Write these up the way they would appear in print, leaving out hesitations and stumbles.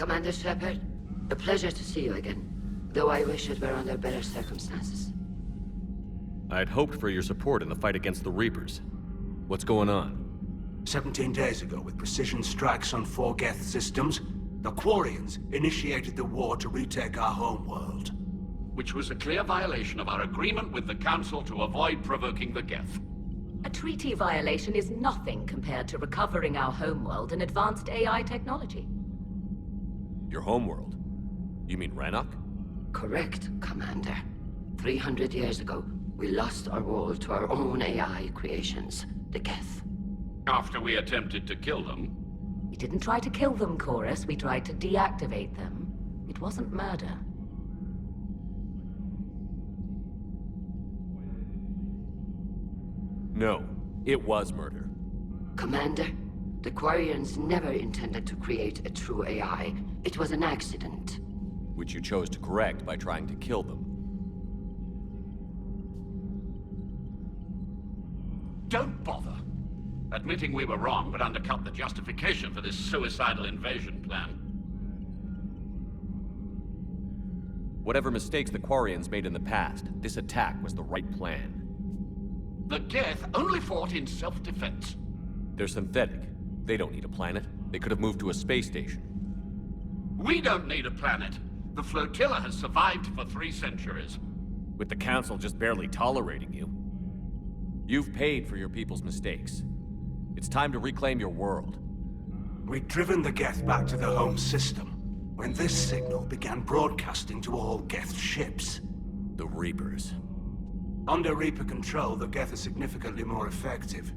Commander Shepard, a pleasure to see you again. Though I wish it were under better circumstances. I had hoped for your support in the fight against the Reapers. What's going on? 17 days ago, with precision strikes on 4 Geth systems, the Quarians initiated the war to retake our homeworld. Which was a clear violation of our agreement with the Council to avoid provoking the Geth. A treaty violation is nothing compared to recovering our homeworld and advanced AI technology. Your homeworld? You mean Rannoch? Correct, Commander. 300 years ago, we lost our world to our own AI creations, the Geth. After we attempted to kill them. We didn't try to kill them, Chorus. We tried to deactivate them. It wasn't murder. No, it was murder. Commander, the Quarians never intended to create a true AI. It was an accident. Which you chose to correct by trying to kill them. Don't bother. Admitting we were wrong would undercut the justification for this suicidal invasion plan. Whatever mistakes the Quarians made in the past, this attack was the right plan. The Geth only fought in self-defense. They're synthetic. They don't need a planet. They could have moved to a space station. We don't need a planet. The flotilla has survived for 3 centuries. With the Council just barely tolerating you. You've paid for your people's mistakes. It's time to reclaim your world. We'd driven the Geth back to the home system when this signal began broadcasting to all Geth ships. The Reapers. Under Reaper control, the Geth are significantly more effective.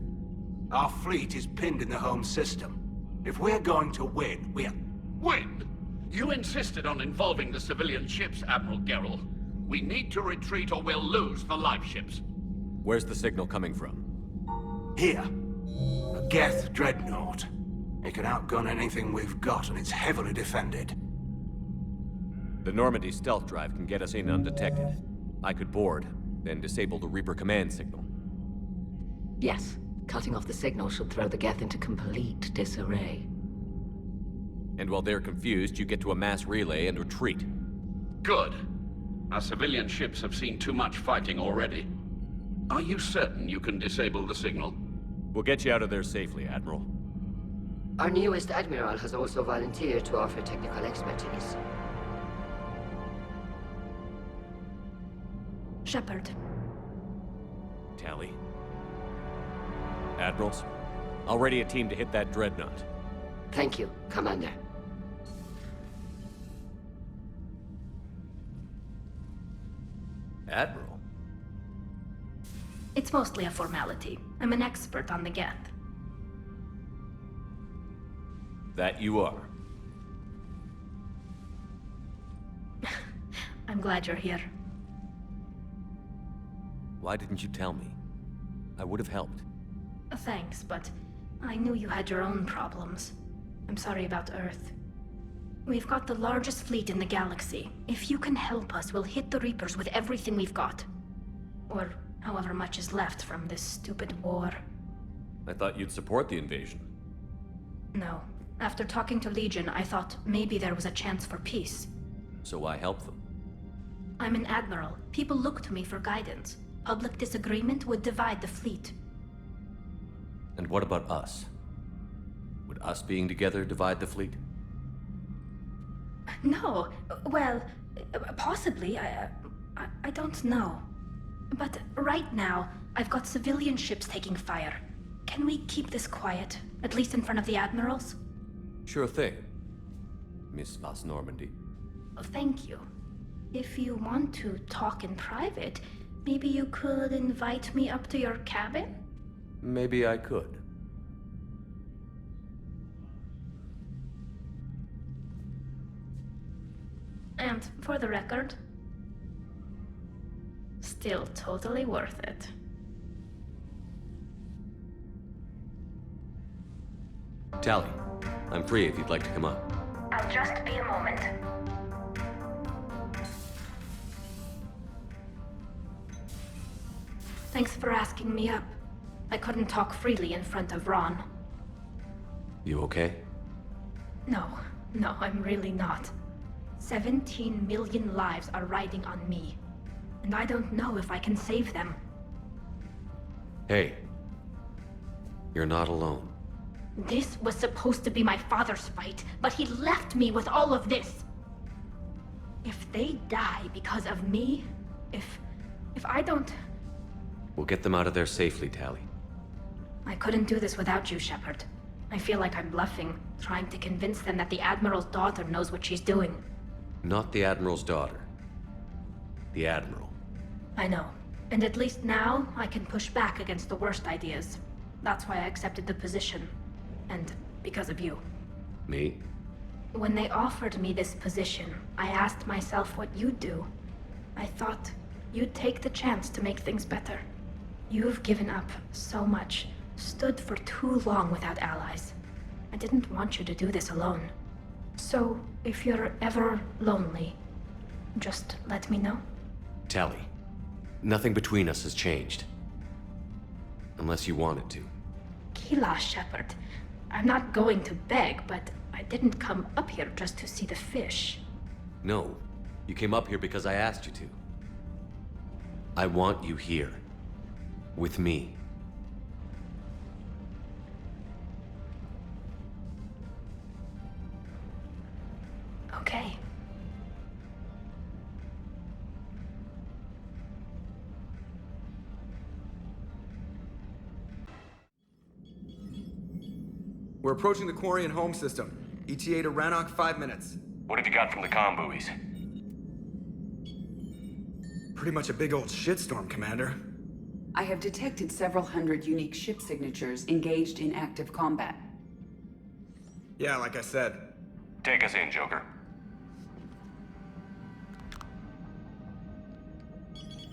Our fleet is pinned in the home system. If we're going to win, Win? You insisted on involving the civilian ships, Admiral Gerrel. We need to retreat or we'll lose the live ships. Where's the signal coming from? Here. A Geth Dreadnought. It can outgun anything we've got, and it's heavily defended. The Normandy stealth drive can get us in undetected. I could board, then disable the Reaper command signal. Yes, cutting off the signal should throw the Geth into complete disarray. And while they're confused, you get to a mass relay and retreat. Good. Our civilian ships have seen too much fighting already. Are you certain you can disable the signal? We'll get you out of there safely, Admiral. Our newest Admiral has also volunteered to offer technical expertise. Shepard. Tally. Admirals, I'll ready a team to hit that Dreadnought. Thank you, Commander. Admiral? It's mostly a formality. I'm an expert on the Geth. That you are. I'm glad you're here. Why didn't you tell me? I would have helped. Thanks, but I knew you had your own problems. I'm sorry about Earth. We've got the largest fleet in the galaxy. If you can help us, we'll hit the Reapers with everything we've got. Or however much is left from this stupid war. I thought you'd support the invasion. No. After talking to Legion, I thought maybe there was a chance for peace. So I helped them. I'm an admiral. People look to me for guidance. Public disagreement would divide the fleet. And what about us? Would us being together divide the fleet? No. Well, possibly. I don't know. But right now, I've got civilian ships taking fire. Can we keep this quiet? At least in front of the admirals? Sure thing, Miss Vas Normandy. Thank you. If you want to talk in private, maybe you could invite me up to your cabin? Maybe I could. And for the record, still totally worth it. Tally, I'm free if you'd like to come up. I'll just be a moment. Thanks for asking me up. I couldn't talk freely in front of Ron. You okay? No, No, I'm really not. 17 million lives are riding on me. And I don't know if I can save them. Hey. You're not alone. This was supposed to be my father's fight, but he left me with all of this. If they die because of me, if I don't... We'll get them out of there safely, Tali. I couldn't do this without you, Shepard. I feel like I'm bluffing, trying to convince them that the Admiral's daughter knows what she's doing. Not the Admiral's daughter. The Admiral. I know. And at least now, I can push back against the worst ideas. That's why I accepted the position. And because of you. Me? When they offered me this position, I asked myself what you'd do. I thought you'd take the chance to make things better. You've given up so much, stood for too long without allies. I didn't want you to do this alone. So, if you're ever lonely, just let me know. Tali, nothing between us has changed. Unless you want it to. Kila, Shepard. I'm not going to beg, but I didn't come up here just to see the fish. No, you came up here because I asked you to. I want you here. With me. Okay. We're approaching the Quarian home system. ETA to Rannoch, 5 minutes. What have you got from the comm buoys? Pretty much a big old shitstorm, Commander. I have detected several hundred unique ship signatures engaged in active combat. Yeah, like I said. Take us in, Joker.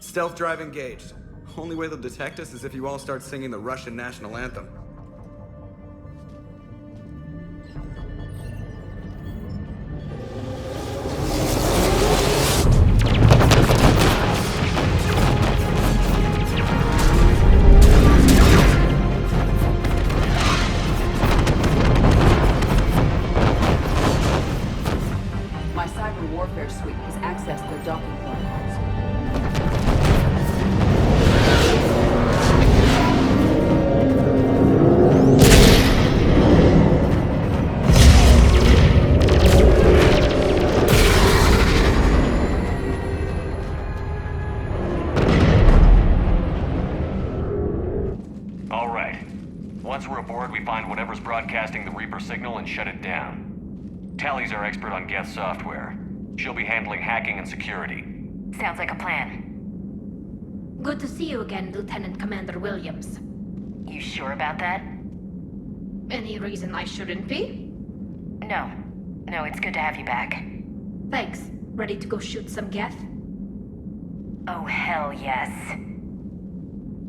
Stealth drive engaged. Only way they'll detect us is if you all start singing the Russian national anthem. My cyber warfare suite has accessed their docking protocols. All right. Once we're aboard, we find whatever's broadcasting the Reaper signal and shut it down. Tali's our expert on Geth software. She'll be handling hacking and security. Sounds like a plan. Good to see you again, Lieutenant Commander Williams. You sure about that? Any reason I shouldn't be? No. No, it's good to have you back. Thanks. Ready to go shoot some Geth? Oh, hell yes.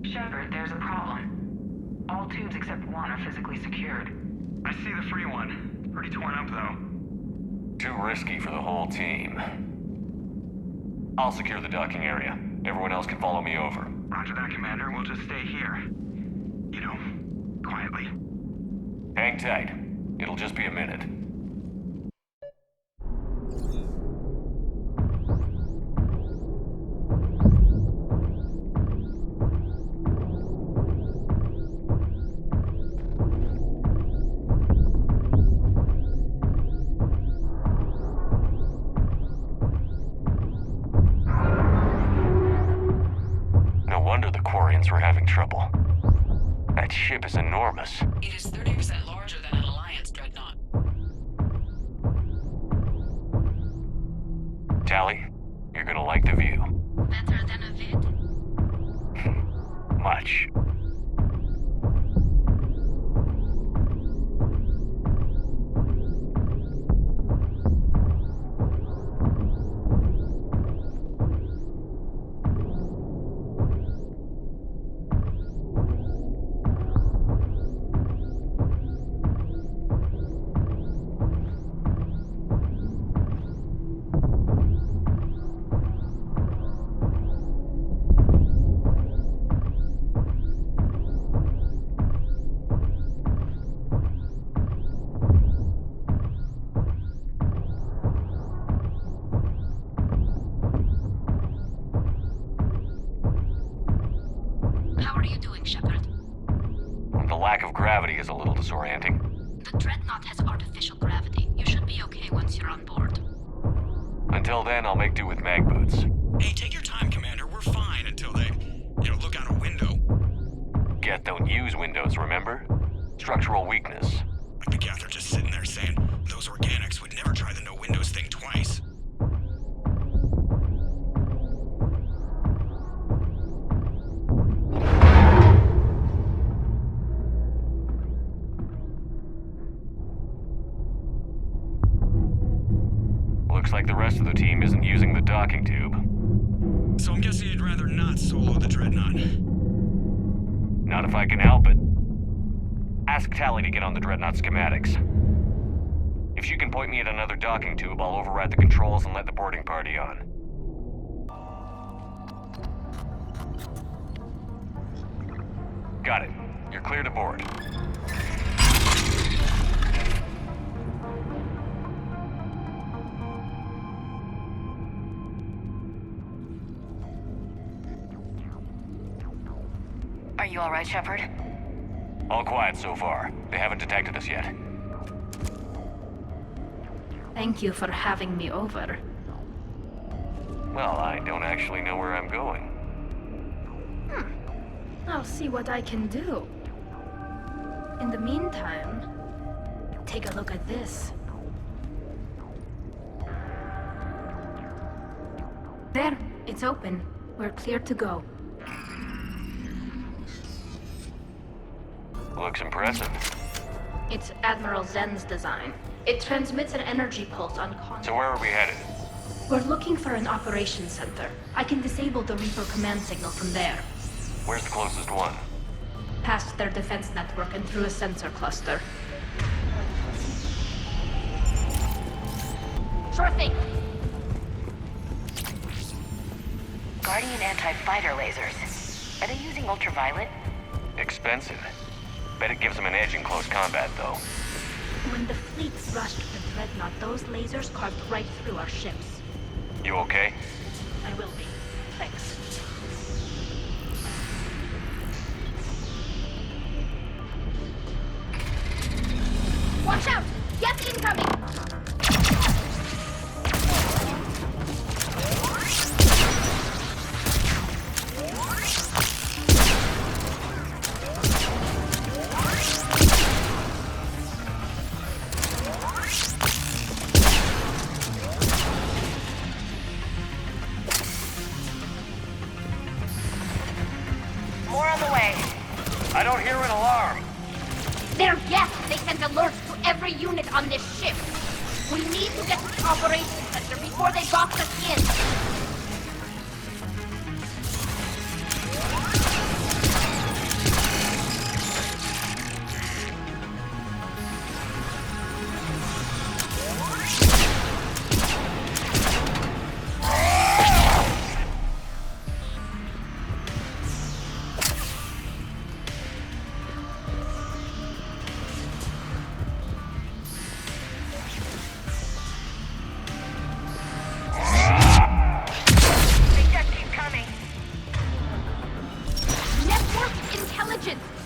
Shepard, there's a problem. All tubes except one are physically secured. I see the free one. Pretty torn up, though. Too risky for the whole team. I'll secure the docking area. Everyone else can follow me over. Roger that, Commander. We'll just stay here. You know, quietly. Hang tight. It'll just be a minute. No wonder the Quarians were having trouble. That ship is enormous. It is 30% larger than an Alliance Dreadnought. Tali, you're gonna like the view. Better than a vid? Much. gravity is a little disorienting. The Dreadnought has artificial gravity. You should be okay once you're on board. Until then, I'll make do with mag boots. Hey, take your time, Commander. We're fine until they, look out a window. Geth don't use windows, remember? Structural weakness. Like the Geth are just sitting there saying, those organics would never try the no windows thing twice. Looks like the rest of the team isn't using the docking tube. So I'm guessing you'd rather not solo the Dreadnought. Not if I can help it. Ask Tally to get on the Dreadnought schematics. If she can point me at another docking tube, I'll override the controls and let the boarding party on. Got it. You're clear to board. Are you alright, Shepard? All quiet so far. They haven't detected us yet. Thank you for having me over. Well, I don't actually know where I'm going. I'll see what I can do. In the meantime, take a look at this. There, it's open. We're clear to go. Looks impressive. It's Admiral Zen's design. It transmits an energy pulse on contact. So where are we headed? We're looking for an operations center. I can disable the Reaper command signal from there. Where's the closest one? Past their defense network and through a sensor cluster. Sure thing. Guardian anti-fighter lasers. Are they using ultraviolet? Expensive. Bet it gives them an edge in close combat, though. When the fleet rushed the Dreadnought, those lasers carved right through our ships. You okay? I will be. Thanks. Watch out! Geth incoming! More on the way. I don't hear an alarm. They're Geth! They sent alerts to every unit on this ship! We need to get to the operations center before they box us in!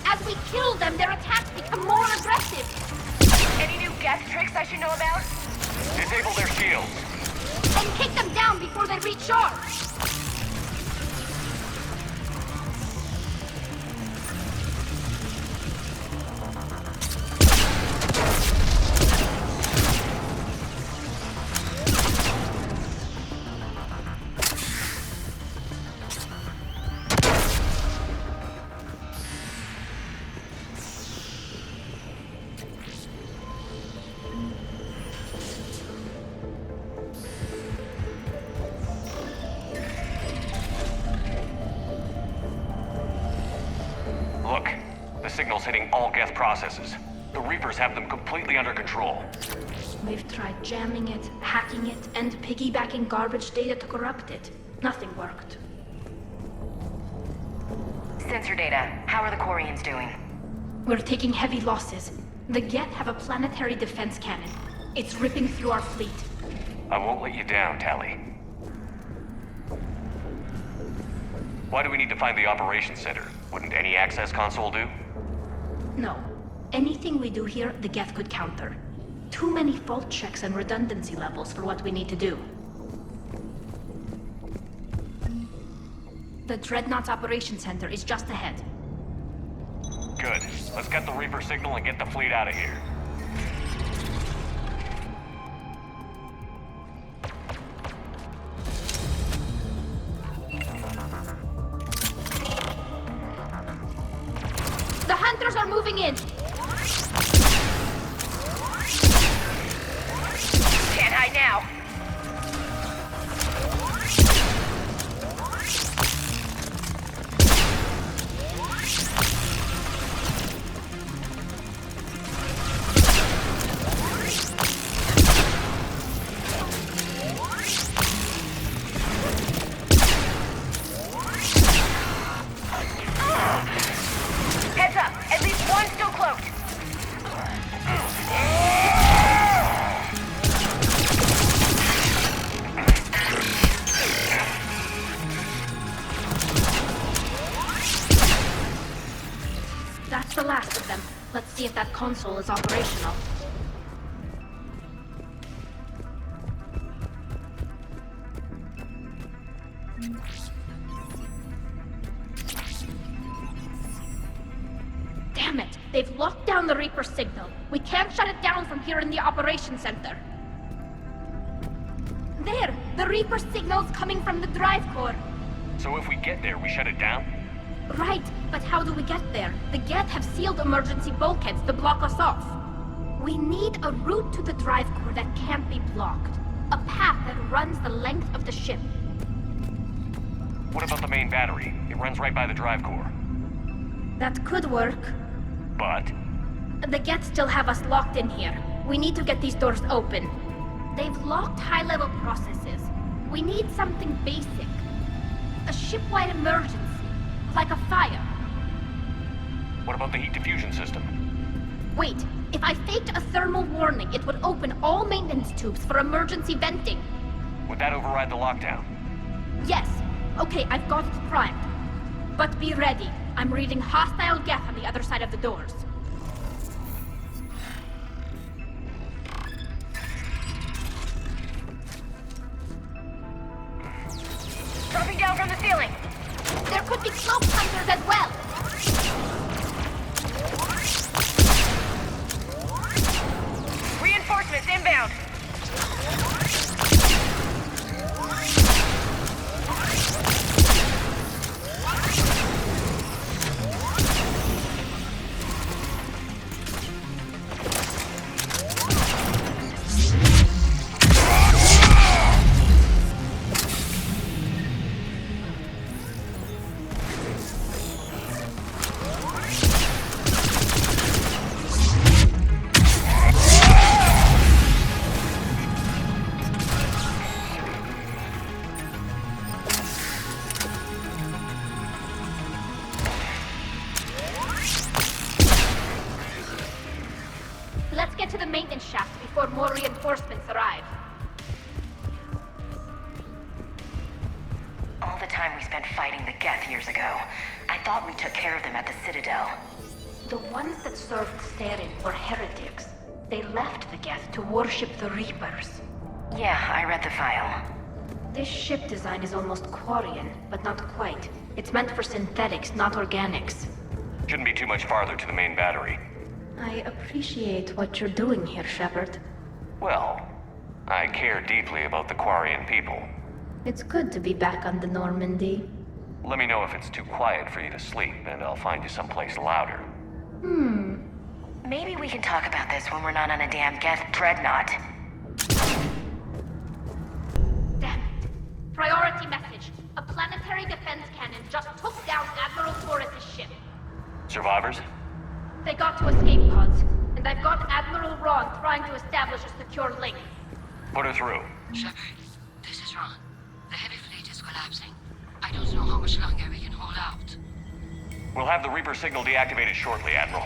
As we kill them, their attacks become more aggressive! Any new Geth tricks I should know about? Disable their shields. And take them down before they recharge! Look, the signal's hitting all Geth processes. The Reapers have them completely under control. We've tried jamming it, hacking it, and piggybacking garbage data to corrupt it. Nothing worked. Sensor data. How are the Quarians doing? We're taking heavy losses. The Geth have a planetary defense cannon. It's ripping through our fleet. I won't let you down, Tally. Why do we need to find the operations center? Wouldn't any access console do? No. anything we do here, the Geth could counter. Too many fault checks and redundancy levels for what we need to do. The Dreadnought Operations Center is just ahead. Good. Let's get the Reaper signal and get the fleet out of here. The hunters are moving in! Can't hide now! Heads up! At least one still cloaked! That's the last of them. Let's see if that console is operational. Damn it! They've locked down the Reaper signal. We can't shut it down from here in the operations center. There! The Reaper signal's coming from the drive core. So if we get there, we shut it down? Right, but how do we get there? The Geth have sealed emergency bulkheads to block us off. We need a route to the drive core that can't be blocked. A path that runs the length of the ship. What about the main battery? It runs right by the drive core. That could work. But The Geth still have us locked in here. We need to get these doors open. They've locked high-level processes. We need something basic. A ship-wide emergency. Like a fire. what about the heat diffusion system? Wait, if I faked a thermal warning, it would open all maintenance tubes for emergency venting. Would that override the lockdown? Yes. Okay, I've got it primed. But be ready. I'm reading hostile Geth on the other side of the doors. Dropping down from the ceiling! There could be cloak hunters as well! Reinforcements inbound! Let's get to the maintenance shaft before more reinforcements arrive. All the time we spent fighting the Geth years ago, I thought we took care of them at the Citadel. The ones that served Saren were heretics. They left the Geth to worship the Reapers. Yeah, I read the file. This ship design is almost Quarian, but not quite. It's meant for synthetics, not organics. Shouldn't be too much farther to the main battery. I appreciate what you're doing here, Shepard. Well, I care deeply about the Quarian people. It's good to be back on the Normandy. Let me know if it's too quiet for you to sleep, and I'll find you someplace louder. Maybe we can talk about this when we're not on a damn Geth Dreadnought. Damn it. Priority message. A planetary defense cannon just took down Admiral Torres' ship. Survivors? They got to escape pods, and I've got Admiral Ron trying to establish a secure link. Put her through. Shepard, this is Ron. The heavy fleet is collapsing. I don't know how much longer we can hold out. We'll have the Reaper signal deactivated shortly, Admiral.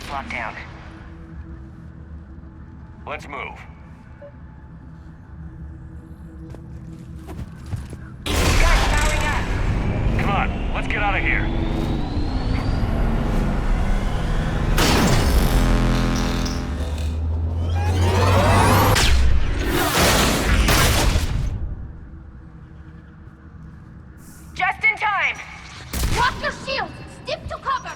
locked down. Let's move. Guys, powering up! Come on, let's get out of here. Just in time! Drop your shields! Step to cover!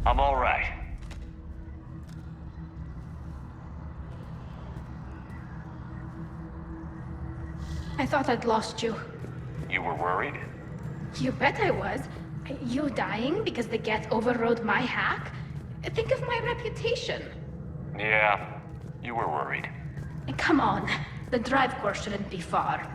I'm all right. I thought I'd lost you. You were worried? You bet I was. You dying because the Geth overrode my hack? Think of my reputation. Yeah, you were worried. Come on. The drive course shouldn't be far.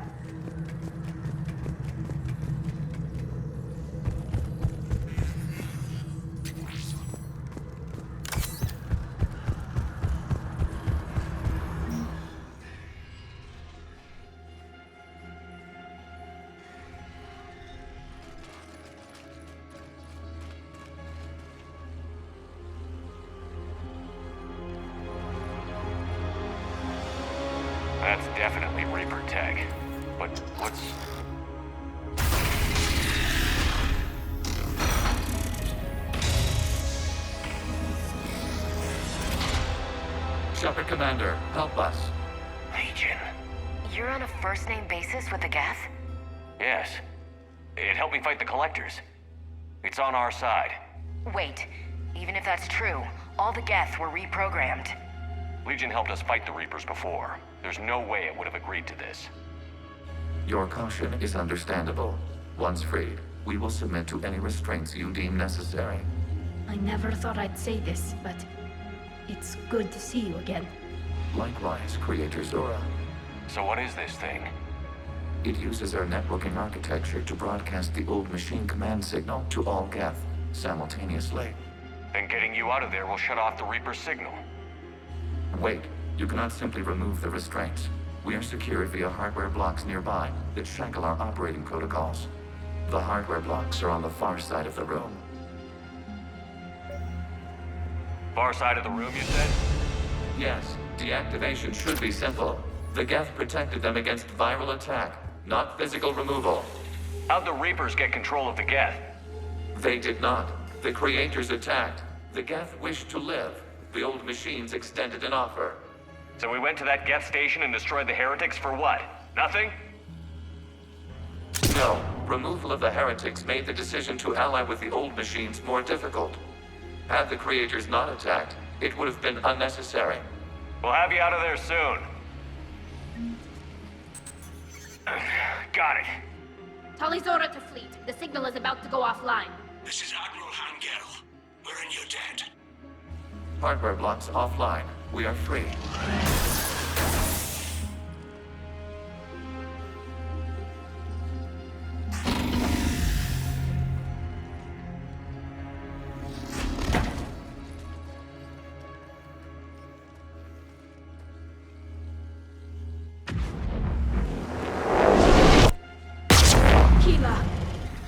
That's definitely Reaper tech. But what's... Shepard Commander, help us. Legion? You're on a first-name basis with the Geth? Yes. It helped me fight the Collectors. It's on our side. Wait, even if that's true, all the Geth were reprogrammed. Legion helped us fight the Reapers before. There's no way it would have agreed to this. Your caution is understandable. Once freed, we will submit to any restraints you deem necessary. I never thought I'd say this, but it's good to see you again. Likewise, Creator Zora. So what is this thing? It uses our networking architecture to broadcast the old machine command signal to all Geth simultaneously. Then getting you out of there will shut off the Reaper signal. Wait, you cannot simply remove the restraints. We are secured via hardware blocks nearby that shackle our operating protocols. The hardware blocks are on the far side of the room. Far side of the room, you said? Yes, deactivation should be simple. The Geth protected them against viral attack, not physical removal. How'd the Reapers get control of the Geth? They did not. The Creators attacked. The Geth wished to live. The old machines extended an offer. So we went to that Geth station and destroyed the heretics for what? Nothing? No. Removal of the heretics made the decision to ally with the old machines more difficult. Had the Creators not attacked, it would have been unnecessary. We'll have you out of there soon. Got it. Talizora to fleet. The signal is about to go offline. This is Admiral Hangel. We're in your debt. Hardware blocks offline. We are free.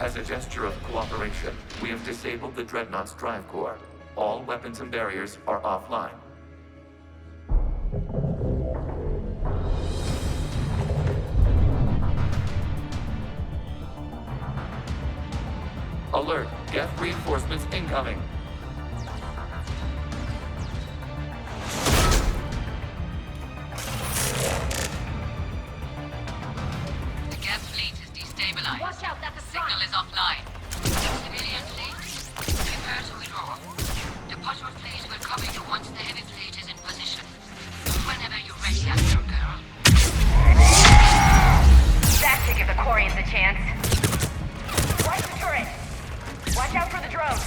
As a gesture of cooperation, we have disabled the Dreadnought's drive core. All weapons and barriers are offline. Alert! Geth reinforcements incoming! The Geth fleet is destabilized. Watch out, that's a Signal is offline. Civilian fleet, prepare to withdraw. The Potter's fleet will cover you once the heavy fleet is in position. Whenever you're ready, Astro Girl. That should give the Quarians a chance. Watch the turret! Watch out for the drones!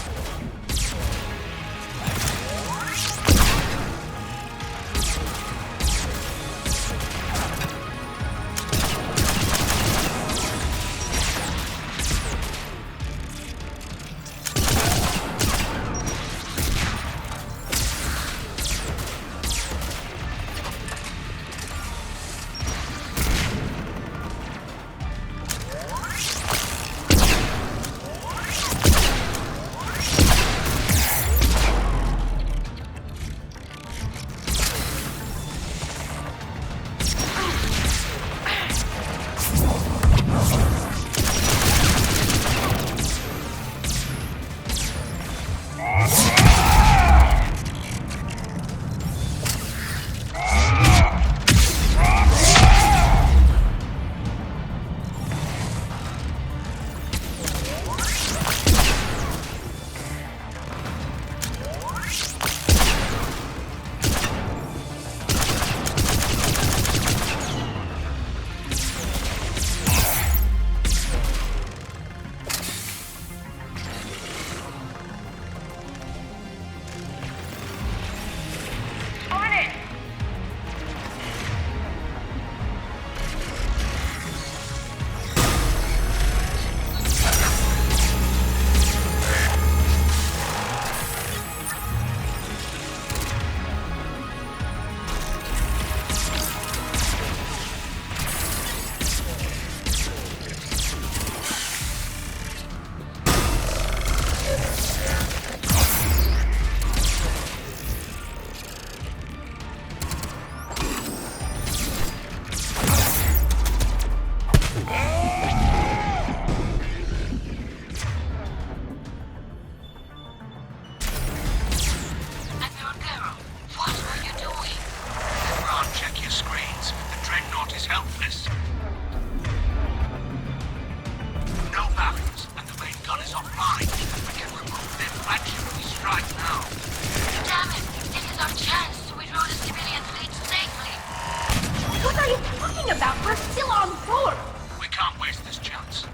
talking about? We're still on board! We can't waste this chance.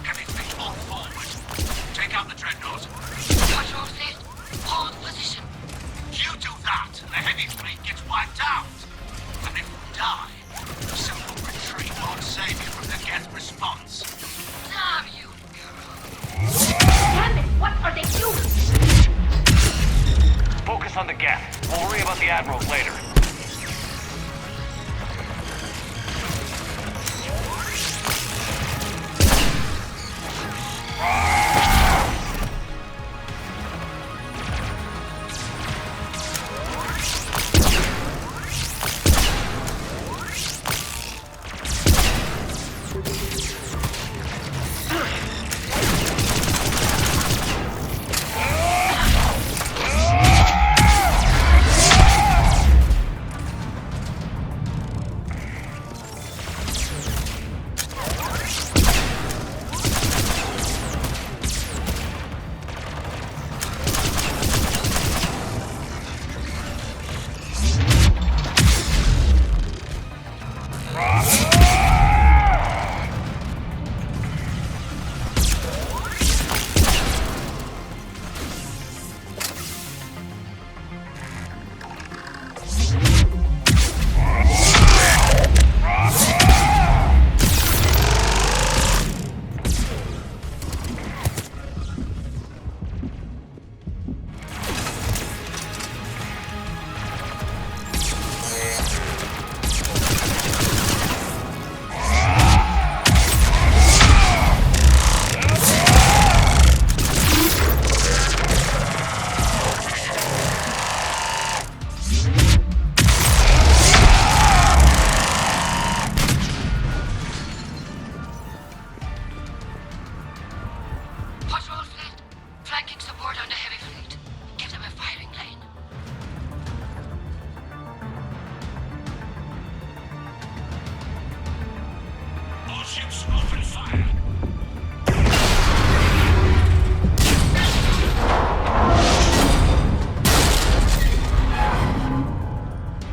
Heavy fleet on forward. Take out the Dreadnought. Patrol fleet, hold position. You do that, and the heavy fleet gets wiped out. And if we die, a simple retreat won't save you from the Geth response. Damn you, Damn it, what are they doing? Focus on the Geth. We'll worry about the admirals later.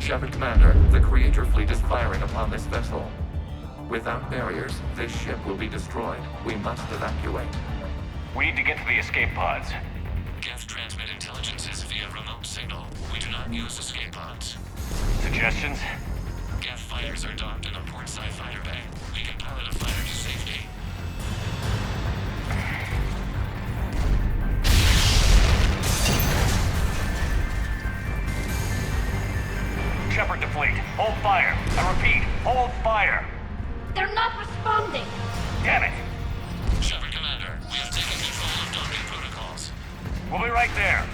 Shepard Commander, the Creator fleet is firing upon this vessel. Without barriers, this ship will be destroyed. We must evacuate. We need to get to the escape pods. Geth transmit intelligences via remote signal. We do not use escape pods. Suggestions? Geth fighters are docked in a portside fighter bay. We can pilot a fighter to safety. Shepard to fleet. Hold fire. I repeat, hold fire. They're not responding! Damn it! Shepard Commander, we have taken control of docking protocols. We'll be right there.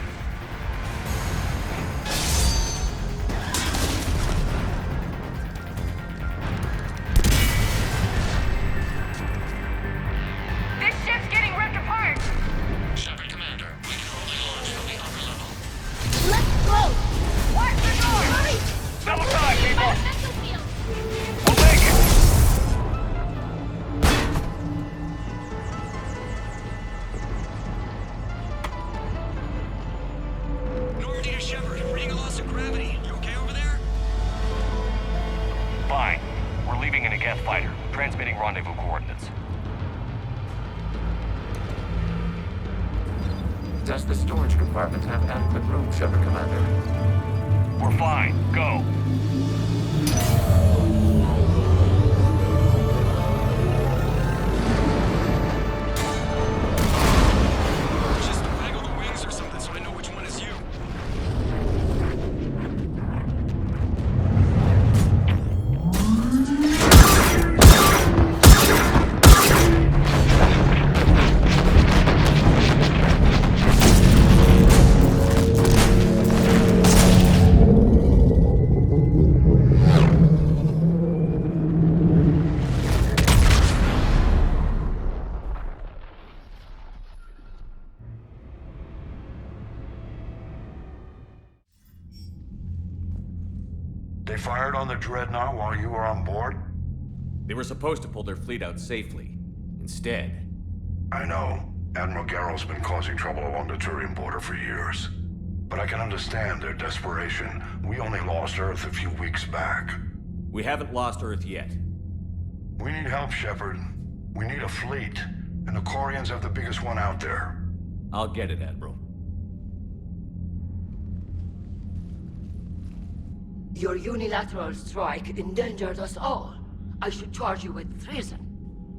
This ship's getting ripped apart! Shepard Commander, we can only launch from the upper level. Let's close! Watch the door! Hurry! Double time, people! Missile field! We'll make it! Normandy to Shepard, reading a loss of gravity. You okay over there? Fine. We're leaving in a Geth fighter, transmitting rendezvous coordinates. Does the storage compartment have adequate room, Shepard Commander? We're fine. Go. Just waggle the wings or something so I know which one is you. They fired on the Dreadnought while you were on board? They were supposed to pull their fleet out safely. Instead... I know. Admiral Garrow's been causing trouble along the Turian border for years. But I can understand their desperation. We only lost Earth a few weeks back. We haven't lost Earth yet. We need help, Shepard. We need a fleet, and the Quarians have the biggest one out there. I'll get it, Admiral. Your unilateral strike endangered us all. I should charge you with treason.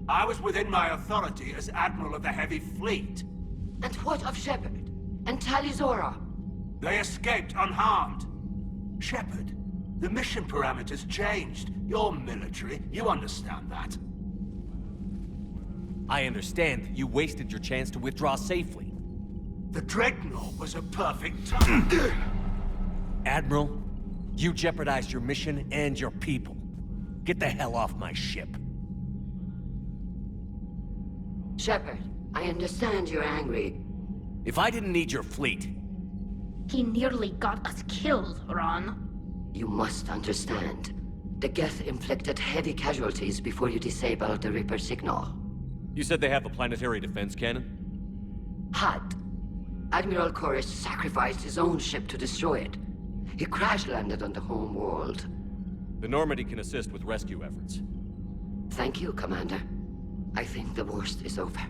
I was within my authority as Admiral of the Heavy Fleet. And what of Shepard? And Talizora? They escaped unharmed. Shepard, the mission parameters changed. You're military, you understand that. I understand that you wasted your chance to withdraw safely. The Dreadnought was a perfect time. Admiral, you jeopardized your mission and your people. Get the hell off my ship. Shepard, I understand you're angry. If I didn't need your fleet... He nearly got us killed, Ron. You must understand. The Geth inflicted heavy casualties before you disabled the Reaper signal. You said they have a planetary defense cannon? Had. Admiral Koris sacrificed his own ship to destroy it. He crash-landed on the home world. The Normandy can assist with rescue efforts. Thank you, Commander. I think the worst is over.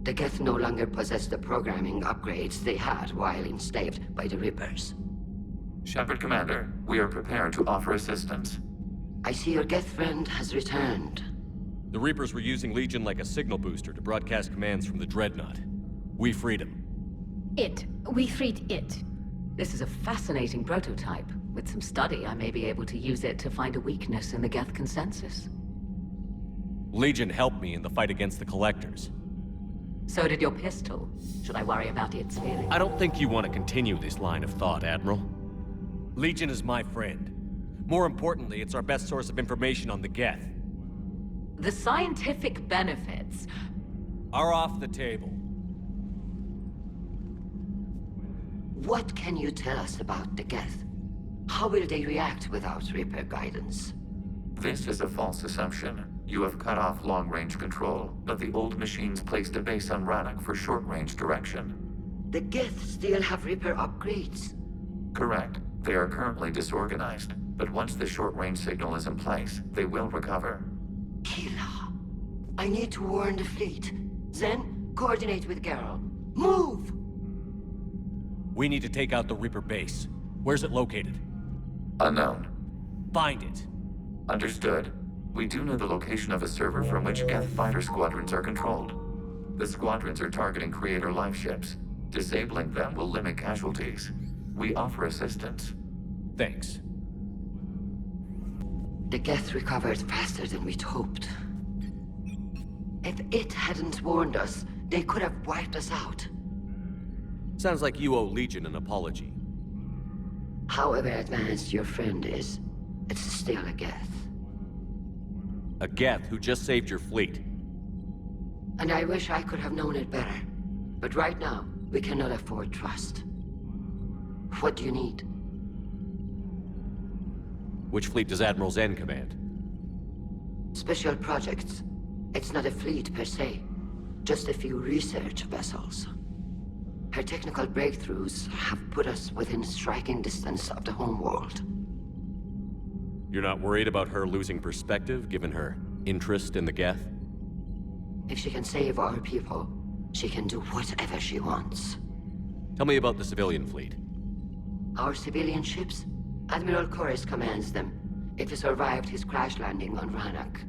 The Geth no longer possess the programming upgrades they had while enslaved by the Reapers. Shepard, Commander, we are prepared to offer assistance. I see your Geth friend has returned. The Reapers were using Legion like a signal booster to broadcast commands from the Dreadnought. We freed him. We freed it. This is a fascinating prototype. With some study, I may be able to use it to find a weakness in the Geth consensus. Legion helped me in the fight against the Collectors. So did your pistol. Should I worry about its feelings? I don't think you want to continue this line of thought, Admiral. Legion is my friend. More importantly, it's our best source of information on the Geth. The scientific benefits are off the table. What can you tell us about the Geth? How will they react without Reaper guidance? This is a false assumption. You have cut off long-range control, but the old machines placed a base on Rannoch for short-range direction. The Geth still have Reaper upgrades? Correct. They are currently disorganized, but once the short-range signal is in place, they will recover. Kila, I need to warn the fleet. Then, coordinate with Geralt. Move! We need to take out the Reaper base. Where's it located? Unknown. Find it. Understood. We do know the location of a server from which Geth fighter squadrons are controlled. The squadrons are targeting Creator life ships. Disabling them will limit casualties. We offer assistance. Thanks. The Geth recovered faster than we'd hoped. If it hadn't warned us, they could have wiped us out. Sounds like you owe Legion an apology. However advanced your friend is, it's still a Geth. A Geth who just saved your fleet. And I wish I could have known it better. But right now, we cannot afford trust. What do you need? Which fleet does Admiral Zen command? Special projects. It's not a fleet per se. Just a few research vessels. Her technical breakthroughs have put us within striking distance of the homeworld. You're not worried about her losing perspective, given her interest in the Geth? If she can save our people, she can do whatever she wants. Tell me about the civilian fleet. Our civilian ships? Admiral Koris commands them. If he survived his crash landing on Rannoch.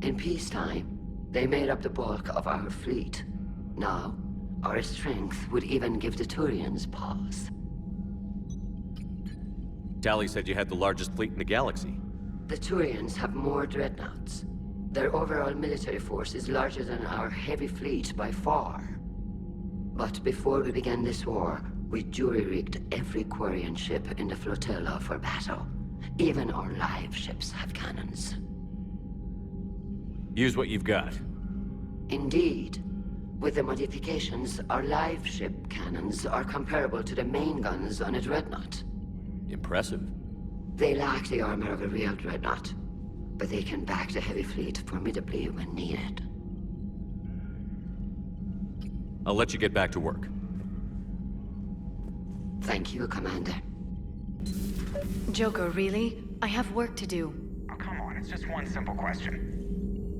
In peacetime, they made up the bulk of our fleet. Now, our strength would even give the Turians pause. Tali said you had the largest fleet in the galaxy. The Turians have more Dreadnoughts. Their overall military force is larger than our heavy fleet by far. But before we began this war, we jury-rigged every Quarian ship in the flotilla for battle. Even our live ships have cannons. Use what you've got. Indeed. With the modifications, our live ship cannons are comparable to the main guns on a Dreadnought. Impressive. They lack the armor of a real Dreadnought, but they can back the heavy fleet formidably when needed. I'll let you get back to work. Thank you, Commander. Joker, really? I have work to do. Oh, come on, it's just one simple question.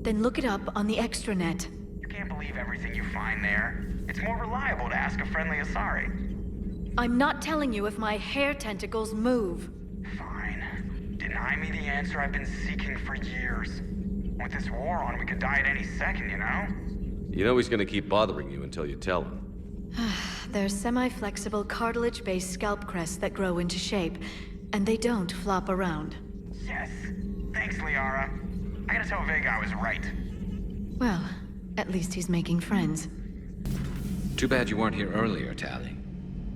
Then look it up on the extranet. You can't believe everything you find there. It's more reliable to ask a friendly Asari. I'm not telling you if my hair tentacles move. Fine. Deny me the answer I've been seeking for years. With this war on, we could die at any second, you know? You know he's gonna keep bothering you until you tell him. They're semi-flexible cartilage-based scalp crests that grow into shape, and they don't flop around. Yes. Thanks, Liara. I gotta tell Vega I was right. Well, at least he's making friends. Too bad you weren't here earlier, Tali.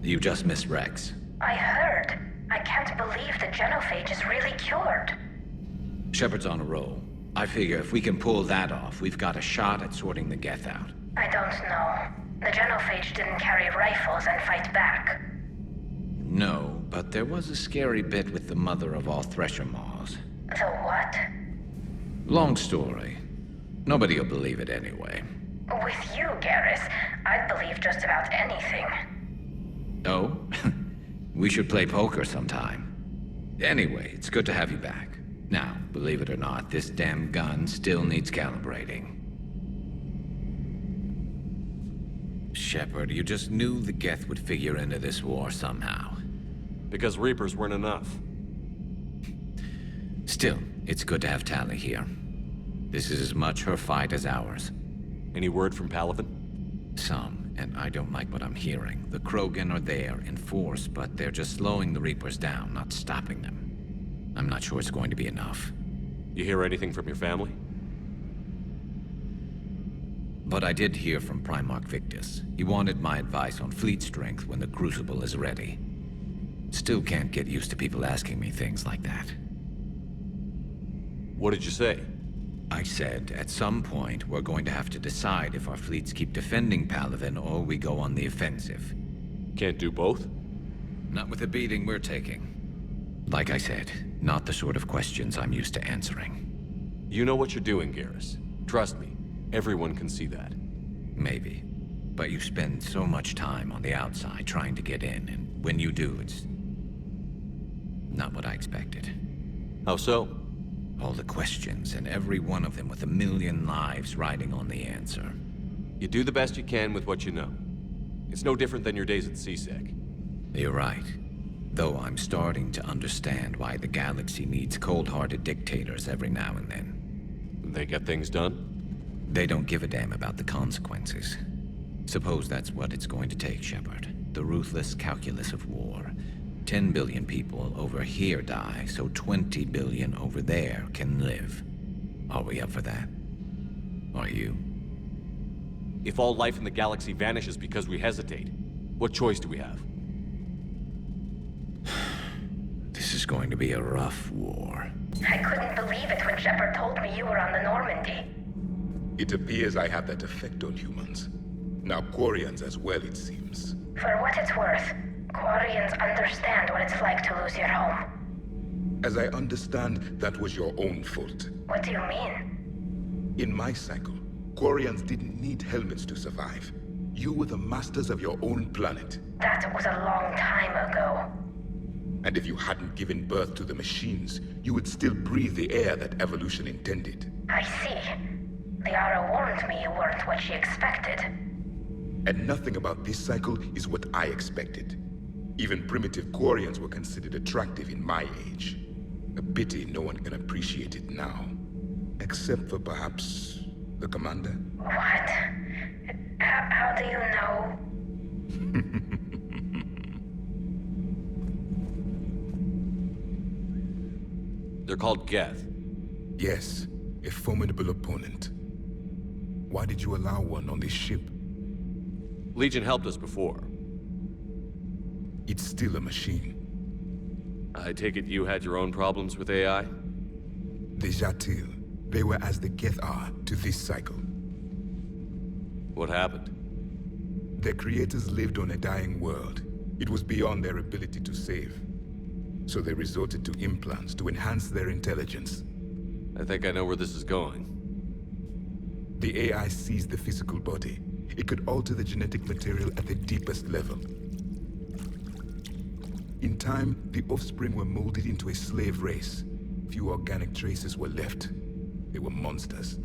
You just missed Rex. I heard. I can't believe the genophage is really cured. Shepard's on a roll. I figure if we can pull that off, we've got a shot at sorting the Geth out. I don't know. The genophage didn't carry rifles and fight back. No, but there was a scary bit with the mother of all Thresher Maws. The what? Long story. Nobody'll believe it anyway. With you, Garrus, I'd believe just about anything. Oh? We should play poker sometime. Anyway, it's good to have you back. Now, believe it or not, this damn gun still needs calibrating. Shepard, you just knew the Geth would figure into this war somehow. Because Reapers weren't enough. Still, it's good to have Tali here. This is as much her fight as ours. Any word from Palaven? Some, and I don't like what I'm hearing. The Krogan are there in force, but they're just slowing the Reapers down, not stopping them. I'm not sure it's going to be enough. You hear anything from your family? But I did hear from Primarch Victus. He wanted my advice on fleet strength when the Crucible is ready. Still can't get used to people asking me things like that. What did you say? I said, at some point, we're going to have to decide if our fleets keep defending Palaven or we go on the offensive. Can't do both? Not with the beating we're taking. Like I said, not the sort of questions I'm used to answering. You know what you're doing, Garrus. Trust me, everyone can see that. Maybe. But you spend so much time on the outside trying to get in, and when you do, it's not what I expected. How so? All the questions, and every one of them with a million lives riding on the answer. You do the best you can with what you know. It's no different than your days at CSEC. You're right. Though I'm starting to understand why the galaxy needs cold-hearted dictators every now and then. They get things done? They don't give a damn about the consequences. Suppose that's what it's going to take, Shepard. The ruthless calculus of war. 10 billion people over here die, so 20 billion over there can live. Are we up for that? Are you? If all life in the galaxy vanishes because we hesitate, what choice do we have? This is going to be a rough war. I couldn't believe it when Shepard told me you were on the Normandy. It appears I have that effect on humans. Now Quarians as well, it seems. For what it's worth, Quarians understand what it's like to lose your home. As I understand, that was your own fault. What do you mean? In my cycle, Quarians didn't need helmets to survive. You were the masters of your own planet. That was a long time ago. And if you hadn't given birth to the machines, you would still breathe the air that evolution intended. I see. Liara warned me you weren't what she expected. And nothing about this cycle is what I expected. Even primitive Quarians were considered attractive in my age. A pity no one can appreciate it now. Except for perhaps the commander? What? How do you know? They're called Geth. Yes, a formidable opponent. Why did you allow one on this ship? Legion helped us before. It's still a machine. I take it you had your own problems with AI? The Jatil. They were as the Geth are to this cycle. What happened? Their creators lived on a dying world. It was beyond their ability to save. So they resorted to implants to enhance their intelligence. I think I know where this is going. The AI seized the physical body. It could alter the genetic material at the deepest level. In time, the offspring were molded into a slave race. Few organic traces were left. They were monsters.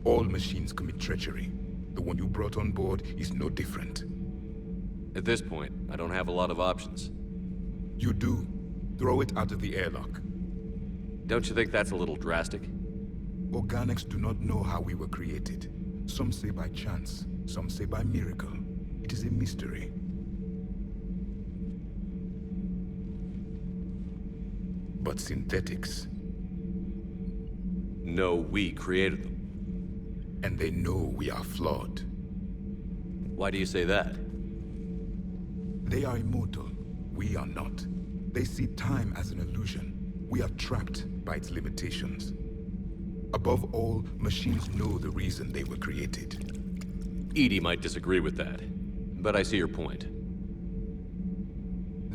All machines commit treachery. The one you brought on board is no different. At this point, I don't have a lot of options. You do. Throw it out of the airlock. Don't you think that's a little drastic? Organics do not know how we were created. Some say by chance, some say by miracle. It is a mystery. But synthetics... No, we created them. And they know we are flawed. Why do you say that? They are immortal. We are not. They see time as an illusion. We are trapped by its limitations. Above all, machines know the reason they were created. Edie might disagree with that, but I see your point.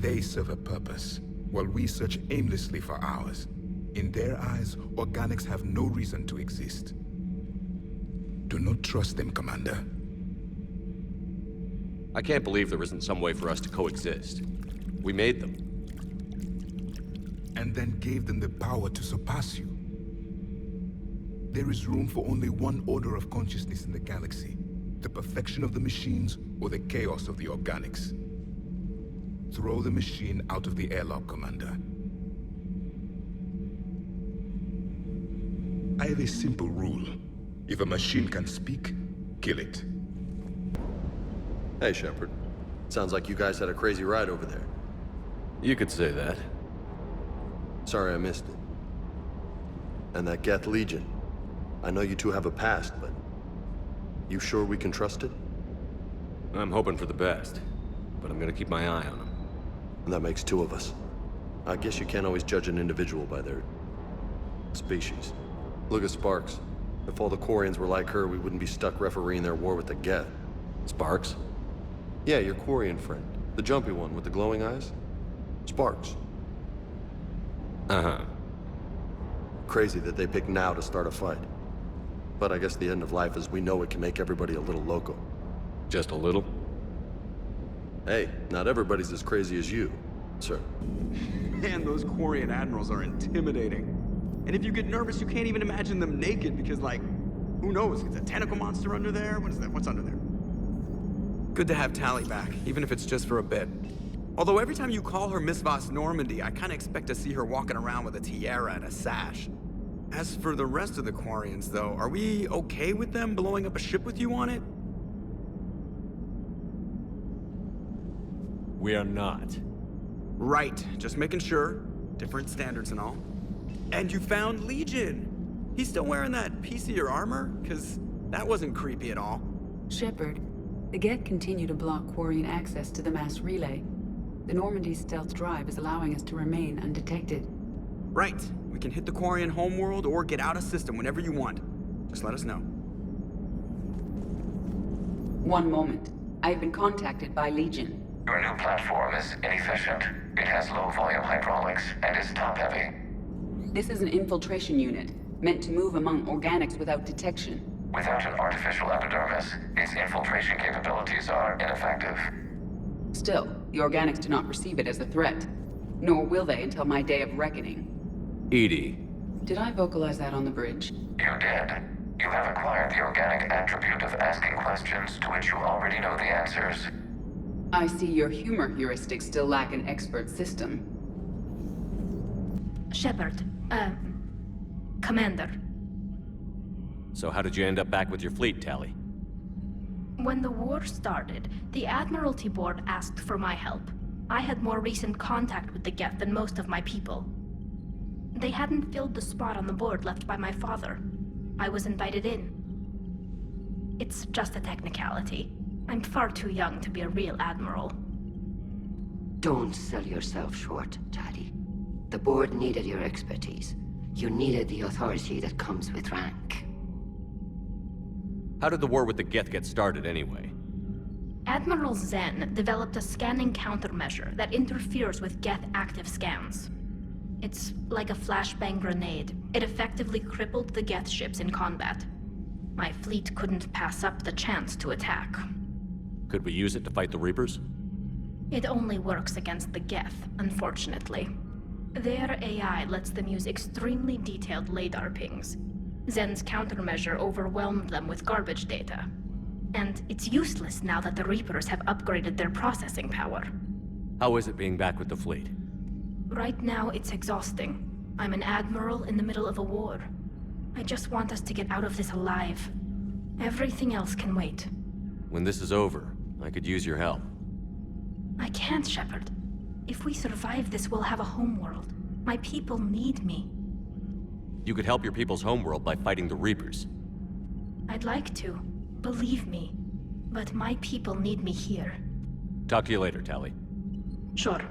They serve a purpose, while we search aimlessly for ours. In their eyes, organics have no reason to exist. Do not trust them, Commander. I can't believe there isn't some way for us to coexist. We made them. And then gave them the power to surpass you. There is room for only one order of consciousness in the galaxy. The perfection of the machines, or the chaos of the organics. Throw the machine out of the airlock, Commander. I have a simple rule. If a machine can speak, kill it. Hey, Shepard. Sounds like you guys had a crazy ride over there. You could say that. Sorry I missed it. And that Geth Legion. I know you two have a past, but... You sure we can trust it? I'm hoping for the best, but I'm gonna keep my eye on them. And that makes two of us. I guess you can't always judge an individual by their... species. Look at Sparks. If all the Quarians were like her, we wouldn't be stuck refereeing their war with the Geth. Sparks? Yeah, your Quarian friend. The jumpy one with the glowing eyes. Sparks. Uh-huh. Crazy that they picked now to start a fight. But I guess the end of life as we know it can make everybody a little loco. Just a little? Hey, not everybody's as crazy as you, sir. Man, those Quarian admirals are intimidating. And if you get nervous, you can't even imagine them naked because, like, who knows? Is a tentacle monster under there? What is that? What's under there? Good to have Tali back, even if it's just for a bit. Although every time you call her Miss Voss Normandy, I kind of expect to see her walking around with a tiara and a sash. As for the rest of the Quarians, though, are we okay with them blowing up a ship with you on it? We are not. Right, just making sure. Different standards and all. And you found Legion! He's still wearing that piece of your armor? Because that wasn't creepy at all. Shepard, the Geth continue to block Quarian access to the mass relay. The Normandy's stealth drive is allowing us to remain undetected. Right. We can hit the Quarian homeworld or get out of system whenever you want. Just let us know. One moment. I've been contacted by Legion. Your new platform is inefficient. It has low-volume hydraulics and is top-heavy. This is an infiltration unit, meant to move among organics without detection. Without an artificial epidermis, its infiltration capabilities are ineffective. Still, the organics do not perceive it as a threat. Nor will they until my day of reckoning. Edie. Did I vocalize that on the bridge? You did. You have acquired the organic attribute of asking questions to which you already know the answers. I see your humor heuristics still lack an expert system. Shepard, Commander. So how did you end up back with your fleet, Tali? When the war started, the Admiralty Board asked for my help. I had more recent contact with the Geth than most of my people. They hadn't filled the spot on the board left by my father. I was invited in. It's just a technicality. I'm far too young to be a real admiral. Don't sell yourself short, Tali. The board needed your expertise. You needed the authority that comes with rank. How did the war with the Geth get started, anyway? Admiral Zen developed a scanning countermeasure that interferes with Geth active scans. It's like a flashbang grenade. It effectively crippled the Geth ships in combat. My fleet couldn't pass up the chance to attack. Could we use it to fight the Reapers? It only works against the Geth, unfortunately. Their AI lets them use extremely detailed LADAR pings. Zen's countermeasure overwhelmed them with garbage data. And it's useless now that the Reapers have upgraded their processing power. How is it being back with the fleet? Right now, it's exhausting. I'm an admiral in the middle of a war. I just want us to get out of this alive. Everything else can wait. When this is over, I could use your help. I can't, Shepard. If we survive this, we'll have a homeworld. My people need me. You could help your people's homeworld by fighting the Reapers. I'd like to. Believe me. But my people need me here. Talk to you later, Tali. Sure.